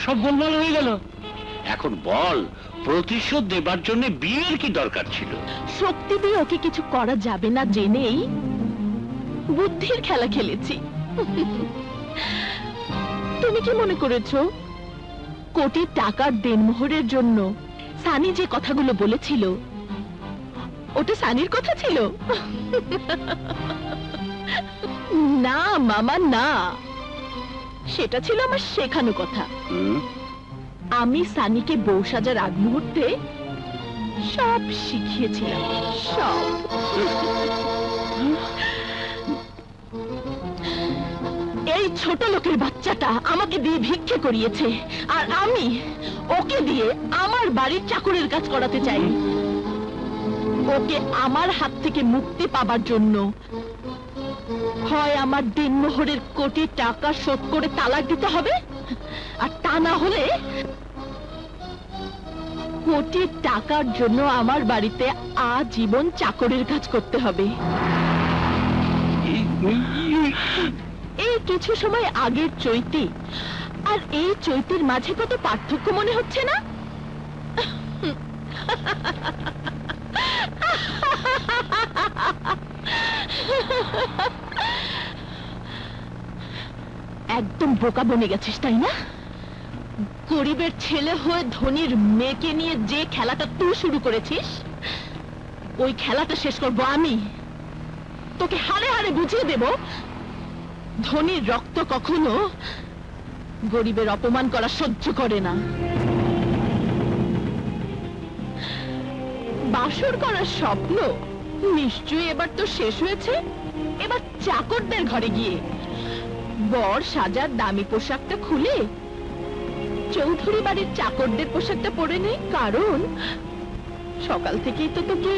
সব গোলমাল হয়ে গেল। এখন বল, প্রতিশোধ দেবার জন্য বিয়ের কি দরকার ছিল? শক্তি দিয়ে ওকে কিছু করা যাবে না জেনেই বুদ্ধির খেলা খেলেছি। তুমি কি মনে করেছো কোটি টাকার দেনমোহরের জন্য সানি যে কথাগুলো বলেছিল ওটা সানির কথা ছিল? না মামা না, সেটা ছিল আমার শেখানো কথা। আমি সানিকে বউ সাজার আগ মুহূর্তে সব শিখিয়েছিলাম, সব। এই ছোট লোকের বাচ্চাটা আমাকে দিয়ে ভিক্ষে করিয়েছে, আর আমি ওকে দিয়ে আমার বাড়ির চাকরের কাজ করাতে চাই। ওকে আমার হাত থেকে মুক্তি পাবার জন্য হয় আমার দিনমোহরের কোটি টাকা শোধ করে তালাক দিতে হবে, আর তা না হলে কোটি টাকার জন্য আমার বাড়িতে আজীবন চাকরের কাজ করতে হবে। এই কিছু সময় আগের চৈতি আর এই চৈতির মাঝে কত পার্থক্য মনে হচ্ছে না? একদম বোকা বনে গেছিস তাই না? গরিবের ছেলে হয়ে ধনীর মেয়েকে নিয়ে যে খেলাটা তুই শুরু করেছিস, ওই খেলাটা শেষ করবো আমি। তোকে হারে হারে বুঝিয়ে দেব ধনীর রক্ত কখনো গরিবের অপমান করা সহ্য করে না। বাসর করার স্বপ্ন নিশ্চয়ই এবার তো শেষ হয়েছে। এবার চাকরদের ঘরে গিয়ে বর সাজার দামি পোশাকটা খুলে চৌধুরী বাড়ির চাকরদের পোশাকটা পরে নেই, কারণ সকাল থেকেই তো তোকে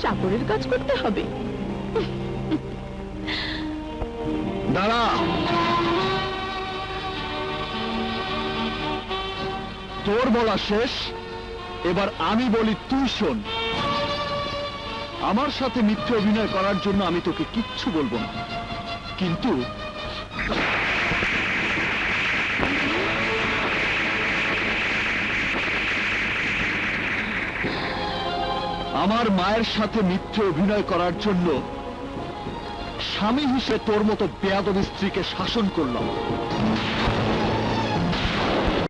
চাকরের কাজ করতে হবে। দাঁড়া, তোর বলা শেষ, এবার আমি বলি তুই শোন। আমার সাথে মিথ্যে অভিনয় করার জন্য আমি তোকে কিচ্ছু বলবো না, কিন্তু আমার মায়ের সাথে মিথ্যে অভিনয় করার জন্য স্বামী হিসেবে তোর মতো বেয়াদব স্ত্রীকে শাসন করলাম।